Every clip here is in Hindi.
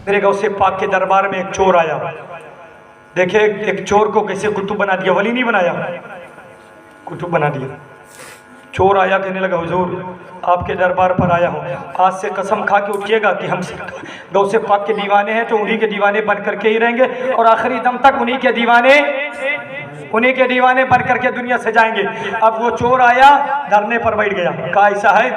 मेरे गौसे पाक के दरबार में एक चोर आया। देखे एक चोर को कैसे कुतुब बना दिया, वली नहीं बनाया, कुतुब बना दिया। चोर आया, कहने लगा हुजूर आपके दरबार पर आया हूँ, आज से कसम खा के उठिएगा कि हम गौसे पाक के दीवाने हैं तो उन्हीं के दीवाने बन करके ही रहेंगे और आखिरी दम तक उन्हीं के दीवाने बन करके दुनिया से जाएंगे। अब वो चोर आया, धरने पर बैठ गया, कहा ऐसा है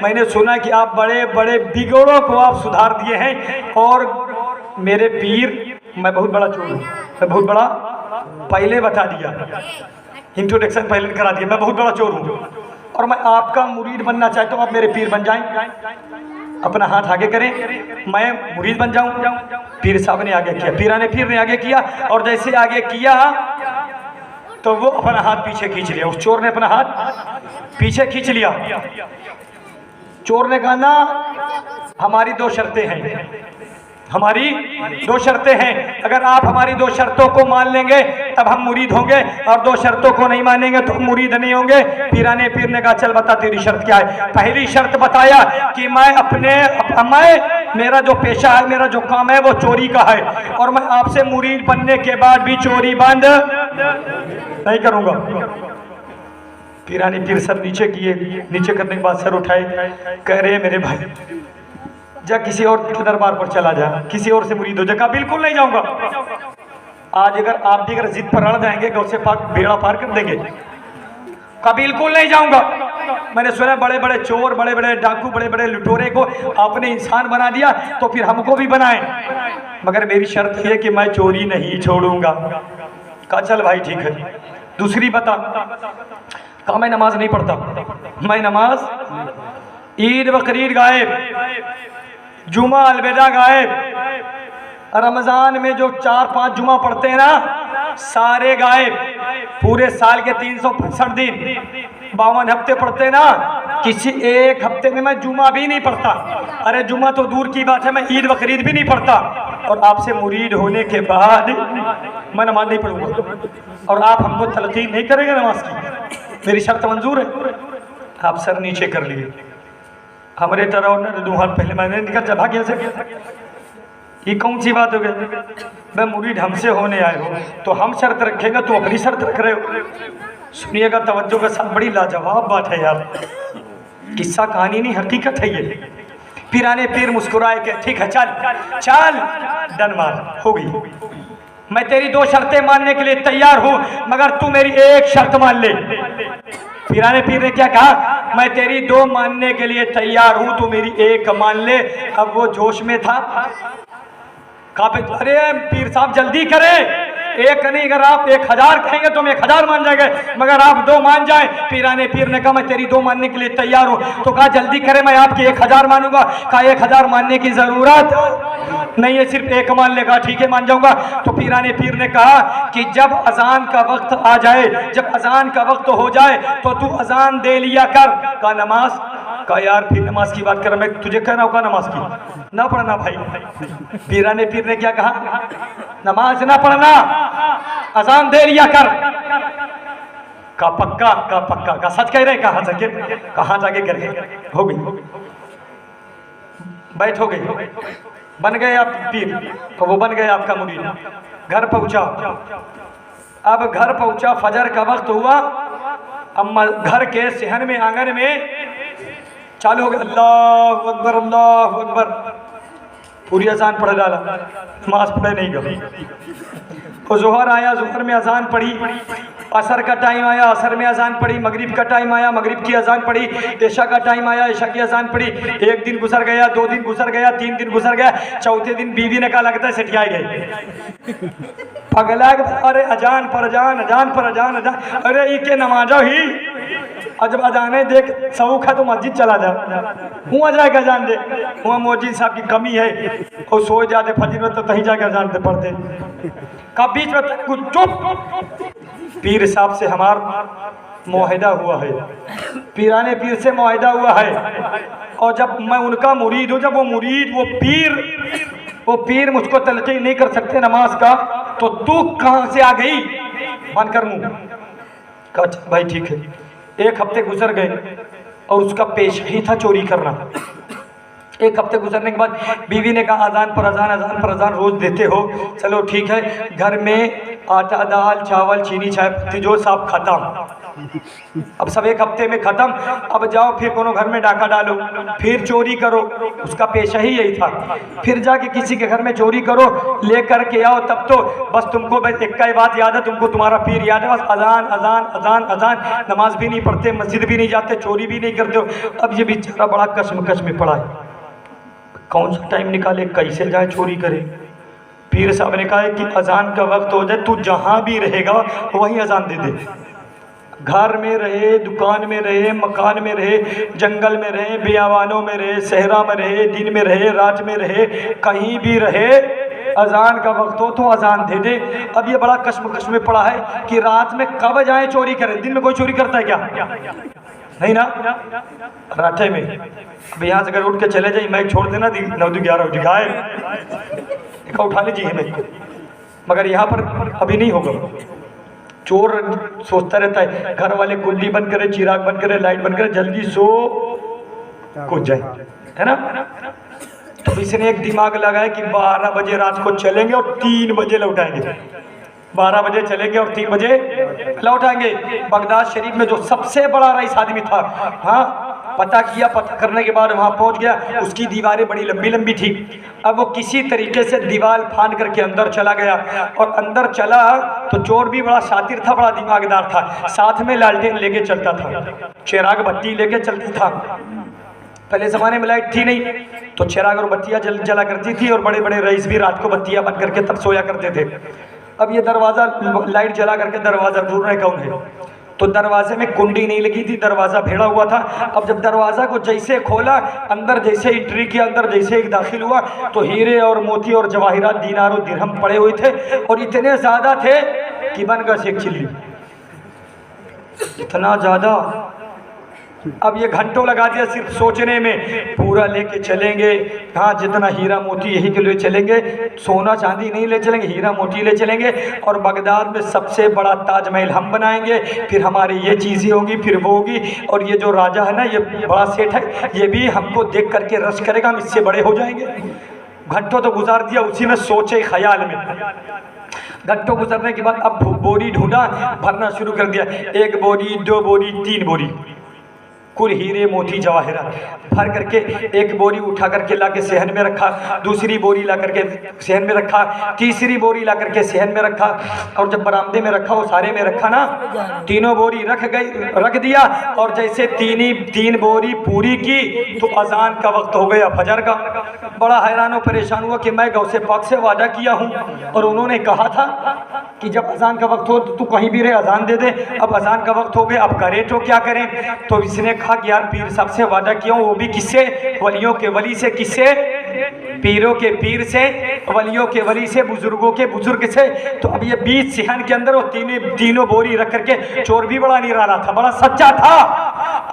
मैंने सुना कि आप बड़े बड़े बिगड़ों को आप सुधार दिए हैं और मेरे पीर, मैं बहुत बड़ा चोर हूँ, मैं बहुत बड़ा, पहले बता दिया, इंट्रोडक्शन पहले करा दिया, मैं बहुत बड़ा चोर हूँ और मैं आपका मुरीद बनना चाहता हूँ, आप मेरे पीर बन जाएं। अपना हाथ आगे करें, मैं मुरीद बन जाऊं। पीर साहब ने आगे किया, पीर ने आगे किया और जैसे आगे किया तो वो अपना हाथ पीछे खींच लिया। उस चोर ने अपना हाथ पीछे खींच लिया। चोर ने कहा ना, हमारी दो शर्तें हैं, हमारी दो शर्तें हैं, अगर आप हमारी दो शर्तों को मान लेंगे तब हम मुरीद होंगे और दो शर्तों को नहीं मानेंगे तो हम मुरीद नहीं होंगे। पीर ने कहा चल बता तेरी शर्त क्या है। पहली शर्त बताया कि मेरा जो पेशा है, मेरा जो काम है वो चोरी का है और मैं आपसे मुरीद बनने के बाद भी चोरी बंद नहीं करूंगा। पीर सर नीचे किए, नीचे करने के बाद सर उठाए, कह रहे मेरे भाई जा किसी और के दरबार पर चला जा, किसी और से मुरीद हो जा। कहा बिल्कुल नहीं जाऊंगा। आज अगर आप भी अगर जिद पर अड़ जाएंगे गौसे पाक बेड़ा पार कर देंगे। कहा बिल्कुल नहीं जाऊंगा। मैंने सुना बड़े बड़े चोर, बड़े बड़े डाकू, बड़े बड़े लुटेरे को आपने इंसान बना दिया तो फिर हमको भी बनाए, मगर मेरी शर्त है कि मैं चोरी नहीं छोड़ूंगा। कहा चल भाई ठीक है, दूसरी बता। कहा मैं नमाज नहीं पढ़ता, मैं नमाज, ईद बकरीद गायब, जुमा अलविदा गायब, रमजान में जो 4-5 जुमा पढ़ते हैं ना सारे गायब, पूरे साल के 365 दिन 52 हफ्ते पढ़ते हैं ना, किसी एक हफ्ते में मैं जुमा भी नहीं पढ़ता। अरे जुमा तो दूर की बात है, मैं ईद बकरीद भी नहीं पढ़ता और आपसे मुरीद होने के बाद मैं नमाज नहीं पढ़ूंगा और आप हमको तलकीन नहीं करेंगे नमाज की, मेरी शर्त मंजूर है। आप सर नीचे कर लिए, हमारे तरह दो हाथ पहले मैंने निकल जा भाग्य से, ये कौन सी बात हो गई? मैं मुरीद हमसे होने आए हो तो हम शर्त रखेगा, तो अपनी शर्त रख रहे हो। सुनिएगा तवज्जो के साथ, बड़ी लाजवाब बात है यार, किस्सा कहानी नहीं हकीकत है ये। पीर मुस्कुराए के ठीक है चल चल डन मार, हो गई, मैं तेरी दो शर्तें मानने के लिए तैयार हूं मगर तू मेरी एक शर्त मान ले। पीर ने क्या कहा? मैं तेरी दो मानने के लिए तैयार हूं, तू मेरी एक मान ले। अब वो जोश में था, अरे पीर साहब जल्दी करें, एक नहीं, अगर आप 1000 कहेंगे तो हम 1000 मान जाएंगे, मगर आप 2 मान जाए। पीर ने कहा मैं तेरी 2 मानने के लिए तैयार हूं, तो कहा जल्दी करें, मैं आपकी 1000 मानूंगा। कहा 1000 मानने की जरूरत नहीं है, सिर्फ 1 मान लेगा, ठीक है मान जाऊंगा। तो पीर ने कहा कि जब अजान का वक्त आ जाए, जब अजान का वक्त हो जाए तो तू अजान दे लिया कर। कहा नमाज? कहा यार फिर नमाज की बात कर, मैं तुझे कहना होगा नमाज की ना पढ़ना भाई। पीर ने क्या कहा? नमाज ना पढ़ना, अजान दे लिया कर। का पक्का का सच कह रहे, कहाँ जाके करे, हो गई, बैठ हो गई, बन गए आप पीर, तो वो बन गए आपका मुरीद। घर पहुंचा, अब घर पहुंचा, फजर का वक्त हुआ, अम्मा घर के सेहन में आंगन में चालू हो गया अल्लाह अकबर अल्लाह अकबर, पूरी अजान पढ़ डाला, नमाज पढ़े नहीं गई। तो जोहर आया, जोहर में अजान पढ़ी, असर का टाइम आया, असर में अजान पढ़ी, मगरिब का टाइम आया, मगरिब की अजान पढ़ी, इशा का टाइम आया, इशा की अजान पढ़ी। 1 दिन गुजर गया, 2 दिन गुजर गया, 3 दिन गुजर गया, चौथे दिन बीवी ने कहा लगता है सेठिया गए पगला, अरे अजान पर अजान, अजान पर अजान, अजान, अरे ये के नमाजा ही, और जब अजाने देख सबूख है तो मस्जिद चला जा, वहाँ जाके अजान दे, वहाँ मौजिद साहब की कमी है, और सो जाते फजर में तो कहीं जाके अजान दे पढ़ते। कब बीच में चुप, पीर साहब से हमार मुआहिदा हुआ है, पीर से मुआहिदा हुआ है, और जब मैं उनका मुरीद हूँ, जब वो मुरीद वो पीर मुझको तलकीन नहीं कर सकते नमाज का, तो तू कहाँ से आ गई? बंद कर मुँह। कहा भाई ठीक है। 1 हफ्ते गुजर गए और उसका पेशा ही था चोरी करना, एक हफ्ते गुजरने के बाद बीवी ने कहा अजान पर अजान रोज़ देते हो, चलो ठीक है। घर में आटा दाल चावल चीनी चाय पत्ती जो सब खत्म। अब सब एक हफ्ते में ख़त्म। अब जाओ फिर कोनो घर में डाका डालो, फिर चोरी करो, उसका पेशा ही यही था। फिर जाके किसी के घर में चोरी करो, ले कर के आओ, तब तो बस तुमको बस एक का ही बात याद है, तुमको तुम्हारा पीर याद है, बस अजान अजान अजान अजान। नमाज भी नहीं पढ़ते, मस्जिद भी नहीं जाते, चोरी भी नहीं करते हो। अब ये बेचारा बड़ा कश्मकश में पड़ा है, कौन सा टाइम निकाले, कैसे जाए चोरी करे। पीर साहब ने कहा है कि अजान का वक्त हो जाए, तू जहाँ भी रहेगा वहीं अजान दे दे। घर में रहे, दुकान में रहे, मकान में रहे, जंगल में रहे, बियावानों में रहे, सहरा में रहे, दिन में रहे, रात में रहे, कहीं भी रहे, अजान का वक्त हो तो अजान दे दे। अब ये बड़ा कश्मकश में पड़ा है कि रात में कब जाए चोरी करे। दिन में कोई चोरी करता है क्या? नहीं ना, राठे में। अब यहाँ से अगर उठ के चले जाए, मैं छोड़ देना 9-11 उठ गाय उठा लीजिए मैं, मगर यहाँ पर अभी नहीं होगा। चोर सोचता रहता है घर वाले कुंडी बंद करे, चिराग बंद करे, लाइट बंद करे, जल्दी सो कूद जाए, है ना। तो इसने एक दिमाग लगाया कि 12 बजे रात को चलेंगे और 3 बजे लौटाएंगे। 12 बजे चलेंगे और 3 बजे लौटाएंगे। बगदाद शरीफ में जो सबसे बड़ा रईस आदमी था, हाँ, पता किया, पता करने के बाद वहाँ पहुँच गया। उसकी दीवारें बड़ी लंबी लंबी थी। अब वो किसी तरीके से दीवार फाड़ करके अंदर चला गया, और अंदर चला तो चोर भी बड़ा शातिर था, बड़ा दिमागदार था। साथ में लालटेन लेके चलता था, चिराग बत्ती लेके चलता था। पहले ज़माने में लाइट थी नहीं, तो चिराग और बत्तियाँ जला करती थी, और बड़े बड़े रईस भी रात को बत्तियाँ बंद करके तब सोया करते थे। अब ये दरवाज़ा लाइट जला करके दरवाज़ा ढूंढ रहे कौन है, तो दरवाजे में कुंडी नहीं लगी थी, दरवाज़ा भिड़ा हुआ था। अब जब दरवाज़ा को जैसे खोला, अंदर जैसे एंट्री किया, अंदर जैसे एक दाखिल हुआ, तो हीरे और मोती और जवाहिरात दीनार और दिरहम पड़े हुए थे, और इतने ज़्यादा थे कि बन गया शेख चिल्ली, इतना ज़्यादा। अब ये घंटों लगा दिया सिर्फ सोचने में, पूरा लेके चलेंगे, हाँ जितना हीरा मोती यही के लिए चलेंगे, सोना चांदी नहीं ले चलेंगे, हीरा मोती ले चलेंगे, और बगदाद में सबसे बड़ा ताजमहल हम बनाएंगे, फिर हमारी ये चीज़ें होगी, फिर वो होगी, और ये जो राजा है ना, ये बड़ा सेठ है, ये भी हमको देख करके रश करेगा, हम इससे बड़े हो जाएंगे। घंटों तो गुजार दिया उसी में, सोचे ख्याल में। घंटों गुजरने के बाद अब बोरी ढूंढा, भरना शुरू कर दिया। 1 बोरी, 2 बोरी, 3 बोरी, कुल हीरे मोती जवाहरात भर करके। 1 बोरी उठा करके ला के सेहन में रखा, दूसरी बोरी ला करके सेहन में रखा, तीसरी बोरी ला करके सेहन में रखा, और जब बरामदे में रखा, वो सारे में रखा ना, तीनों बोरी रख दिया। और जैसे 3 बोरी पूरी की तो अजान का वक्त हो गया, फजर का। बड़ा हैरान और परेशान हुआ कि मैं गौसे पाक से वादा किया हूँ, और उन्होंने कहा था कि जब अजान का वक्त हो तो तू कहीं भी रहे अजान दे दे। अब अजान का वक्त हो गया, अब करें तो क्या करें। तो इसने कहा कि यार पीर साहब से वादा किया हूँ, वो भी किससे, वलियों के वली से। किससे? पीरों के पीर से, वलियों के वली से, बुजुर्गों के बुजुर्ग से। तो अब ये 20 सिहन के अंदर वो तीनों बोरी रख करके, चोर भी बड़ा निराला था, बड़ा सच्चा था।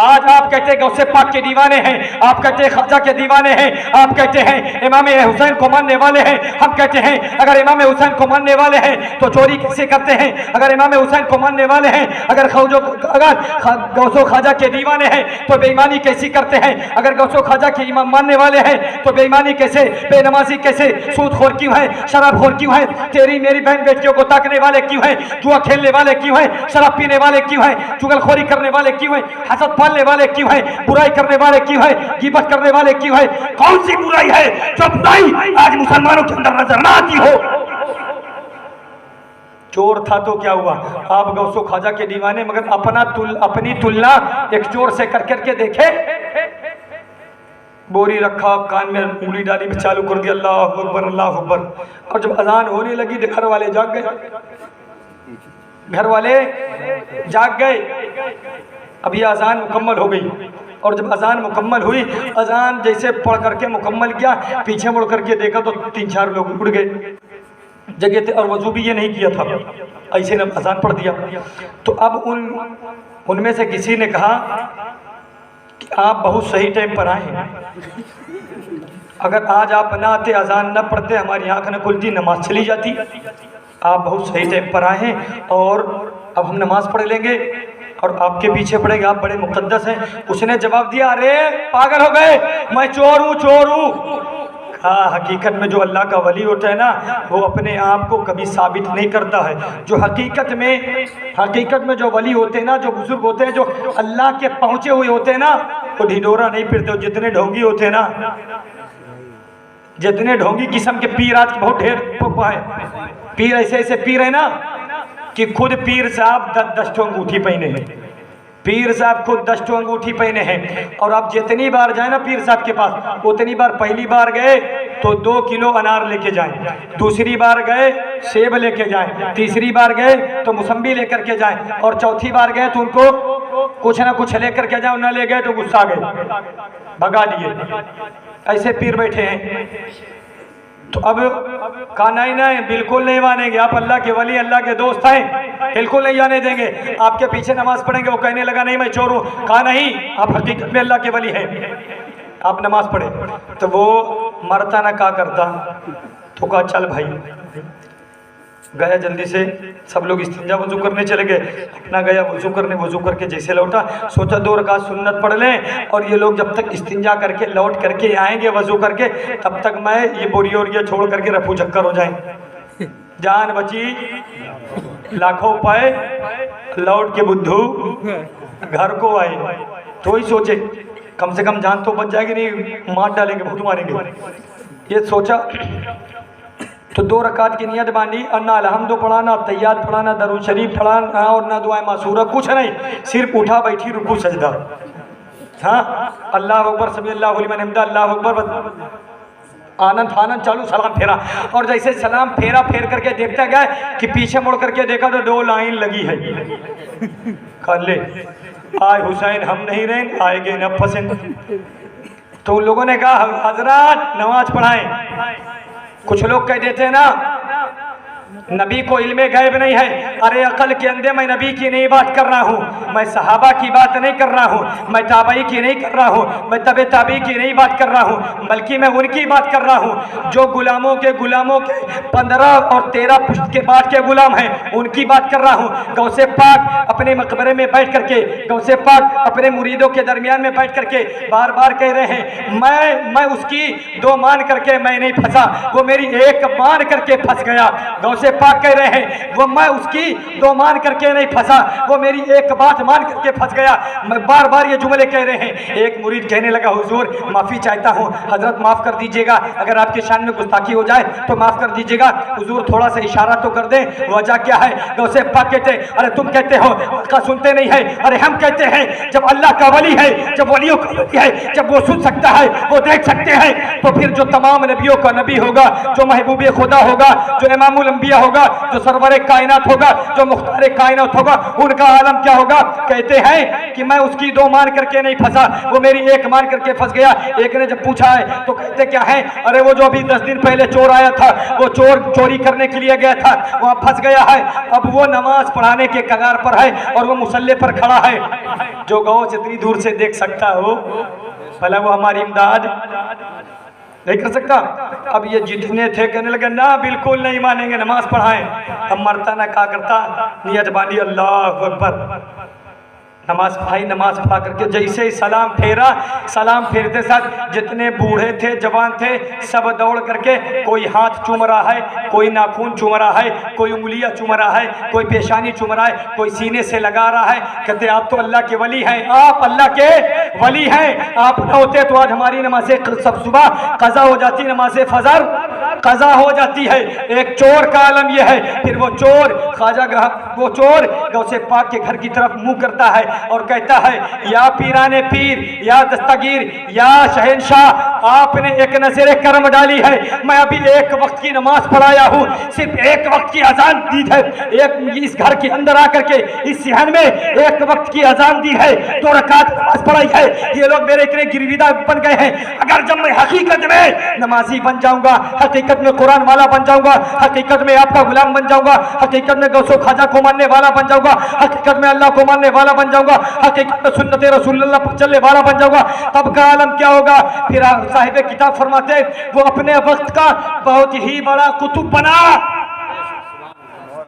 आज आप कहते हैं गौसे पाक के दीवाने हैं, आप कहते हैं ख्वाजा के दीवाने हैं, आप कहते हैं इमाम हुसैन को मानने वाले हैं। हम कहते हैं अगर इमाम हुसैन को मानने वाले हैं तो चोरी कैसे करते हैं? अगर इमाम हुसैन को मानने वाले हैं, अगर गौसो ख्वाजा के दीवाने हैं तो बेईमानी कैसी करते हैं? अगर गौसो ख्वाजा के इमाम मानने वाले हैं तो बेईमानी कैसे, बेनमाजी कैसे, सूदखोर क्यों है, शराबखोर क्यों है, तेरी मेरी बहन बेटियों को ताकने वाले क्यों हैं, जुआ खेलने वाले क्यों हैं, शराब पीने वाले क्यों हैं, चुगलखोरी करने वाले क्यों हैं, हसद पालने वाले क्यों हैं, बुराई करने वाले क्यों हैं, गिबत करने वाले क्यों हैं? कौन सी बुराई है जो बुराई आज मुसलमानों के अंदर नजर ना आती हो? चोर था तो क्या हुआ, आप गौसो ख्वाजा के दीवाने, मगर अपनी तुलना एक चोर से कर करके देखे। बोरी रखा, कान में उंगली डाली, चालू कर दिया, अल्लाह अकबर अल्लाह अकबर। और जब अजान होने लगी तो घर वाले जाग गए, घर वाले जाग गए। अब ये अजान मुकम्मल हो गई, और जब अजान मुकम्मल हुई, अजान जैसे पढ़ करके मुकम्मल किया, पीछे मुड़ करके देखा तो 3-4 लोग उड़ गए जगह थे, और वजू भी ये नहीं किया था, ऐसे ने अजान पढ़ दिया। तो अब उनमें से किसी ने कहा कि आप बहुत सही टाइम पर आए हैं, अगर आज आप ना आते, अजान न पढ़ते, हमारी आंख न खुलती, नमाज चली जाती। आप बहुत सही टाइम पर आए हैं, और अब हम नमाज पढ़ लेंगे, और आपके पीछे पड़ेंगे, आप बड़े मुकद्दस हैं। उसने जवाब दिया, अरे पागल हो गए, मैं चोर हूँ, चोर हूँ। हाँ, हकीकत में जो अल्लाह का वली होता है ना, वो अपने आप को कभी साबित नहीं करता है। जो हकीकत में जो वली होते हैं ना, जो बुजुर्ग होते हैं, जो अल्लाह के पहुँचे हुए होते हैं ना, वो ढिंडोरा नहीं फिरते। जितने ढोंगी होते हैं ना, जितने ढोंगी किस्म के पीर आज बहुत ढेर है। पीर ऐसे पीर है ना कि खुद पीर साहब 10 ठो अंगूठी पहने हैं। पीर साहब खुद 10 ठो अंगूठी पहने हैं। और आप जितनी बार जाए ना पीर साहब के पास, उतनी बार, पहली बार गए तो 2 किलो अनार लेके जाएं, दूसरी बार गए सेब लेके जाएं, तीसरी बार गए तो मौसम्बी लेकर के जाएं, और चौथी बार गए तो उनको कुछ ना कुछ लेकर के जाओ, ना ले गए तो गुस्सा गए, भगा दिए। ऐसे पीर बैठे हैं। तो अब कहा नहीं, बिल्कुल नहीं मानेंगे, आप अल्लाह के वली, अल्लाह के दोस्त हैं, बिल्कुल नहीं जाने देंगे। आपके पीछे नमाज पढ़ेंगे। वो कहने लगा, नहीं मैं चोर हूँ। कहा नहीं, आप हकीकत में अल्लाह के वली हैं, आप नमाज पढ़े। तो वो मरता ना क्या करता, तो कहा चल भाई। गया जल्दी से, सब लोग इस्तिंजा वजू करने चले गए, अपना गया वजू करने। वजू करके जैसे लौटा, सोचा 2 रकात सुन्नत पढ़ लें, और ये लोग जब तक इस्तिंजा करके लौट करके आएंगे वजू करके, तब तक मैं ये बोरी और ये छोड़ करके रफू चक्कर हो जाए। जान बची, लाखों पाए, लौट के बुद्धू घर को आए। तो ही सोचे कम से कम जान तो बच जाएगी, नहीं मार डालेंगे, बहुत मारेंगे। ये सोचा तो 2 रकात की नियत बांधी, और ना अलहम्दो पढ़ाना, तैयार पढ़ाना, दरूद शरीफ पढ़ाना, और ना दुआए मासूरा, कुछ नहीं, सिर्फ उठा बैठी रुकू सजदा। हाँ, अल्लाह अकबर, समी अल्लाहु लिमन हमिदा, अल्लाह अकबर, आनंद चालू, सलाम फेरा। और जैसे सलाम फेर करके देखता गया कि पीछे मुड़ करके देखा तो 2 लाइन लगी है। कर ले, आए हुसैन हम नहीं रहे, आएंगे न पसंद। तो उन लोगों ने कहा, हजरत नमाज पढ़ाएं। कुछ लोग कह देते हैं ना, नबी को इल्मे गैब नहीं है। अरे अकल के अंदर, मैं नबी की नहीं बात कर रहा हूँ, मैं सहाबा की बात नहीं कर रहा हूँ, मैं ताबई की नहीं कर रहा हूँ, मैं तबे ताबी की नहीं बात कर रहा हूँ, बल्कि मैं उनकी बात कर रहा हूँ जो गुलामों के 15 और 13 पुश्त के बाद के गुलाम हैं, उनकी बात कर रहा हूँ। गौसे पाक अपने मकबरे में बैठ करके, गौसे पाक अपने मुरीदों के दरमियान में बैठ करके बार बार कह रहे हैं, मैं उसकी 2 मान करके मैं नहीं फंसा, वो मेरी 1 मान करके फंस गया। गौसे पाक कह रहे हैं, वो मैं उसकी 2 मान करके नहीं फंसा, वो मेरी 1 बात मान करके फंस गया। मैं बार बार ये जुमले कह रहे हैं। एक मुरीद कहने लगा, हुजूर माफ़ी चाहता हूँ, हजरत माफ़ कर दीजिएगा, अगर आपके शान में गुस्ताखी हो जाए तो माफ़ कर दीजिएगा, हुजूर थोड़ा सा इशारा तो कर दें, वजह क्या है। गौसे पाक कहते, अरे तुम कहते हो का सुनते नहीं है, अरे हम कहते हैं जब अल्लाह का वली है, जब वलियों का वली है, जब वो सुन सकता है, वो देख सकते हैं, तो फिर जो तमाम नबियों का नबी होगा, जो महबूब खुदा होगा, जो इमामुल अंबिया होगा, जो सरवर कायनात होगा, जो मुख्तार कायनात होगा, उनका आलम क्या होगा। कहते हैं कि मैं उसकी 2 मान करके नहीं फंसा, वो मेरी 1 मान करके फंस गया। एक ने जब पूछा है तो कहते क्या है, अरे वो जो अभी 10 दिन पहले चोर आया था, वो चोरी करने के लिए गया था, वहां फंस गया है, अब वो नमाज पढ़ाने के कगार पर है और वो मुसल्ले पर खड़ा है। जो गौ जितनी दूर से देख सकता हो, भला वो हमारी इमदाद नहीं कर सकता। अब ये जितने थे कहने लगे, ना बिल्कुल नहीं मानेंगे, नमाज पढ़ाएं। अब मरता ना क्या करता, नियत बांधी, अल्लाह अकबर, नमाज पढ़ाई। नमाज पढ़ा करके जैसे ही सलाम फेरा, सलाम फेरते साथ जितने बूढ़े थे, जवान थे, सब दौड़ करके, कोई हाथ चूम रहा है, कोई नाखून चूम रहा है, कोई उंगलियां चूम रहा है, कोई पेशानी चूम रहा है, कोई सीने से लगा रहा है। कहते आप तो अल्लाह के वली हैं, आप अल्लाह के वली हैं, आप न होते तो आज हमारी नमाज़ें सब सुबह कज़ा हो जाती, नमाज़ें फजर कज़ा हो जाती है। एक चोर का आलम यह है। फिर वो चोर वो चोर गौसे पाक के घर की तरफ मुंह करता है और कहता है, या पीराने पीर, या दस्तगीर, या शहनशाह, आपने एक नज़र करम डाली है। मैं अभी 1 वक्त की नमाज पढ़ाया हूँ, सिर्फ 1 वक्त की अजान दी है, एक इस घर के अंदर आकर के इस सिहन में 1 वक्त की अजान दी है, 2 रकात नमाज पढ़ाई है। ये लोग मेरे इतने गिरविदा बन गए हैं। अगर जब मैं हकीकत में नमाजी बन जाऊंगा, हकीकत में कुरान वाला बन जाऊंगा, हकीकत में आपका गुलाम बन जाऊंगा, हकीकत में गौसो खाजा को मानने वाला बन जाऊंगा, हकीकत में अल्लाह को मानने वाला बन जाऊंगा, हकीकत में सुन्नत रसूलुल्लाह पर चलने वाला बन जाऊंगा, तब का आलम क्या होगा। फिर साहिब किताब फरमाते, वो अपने वक्त का बहुत ही बड़ा कुतुब बना।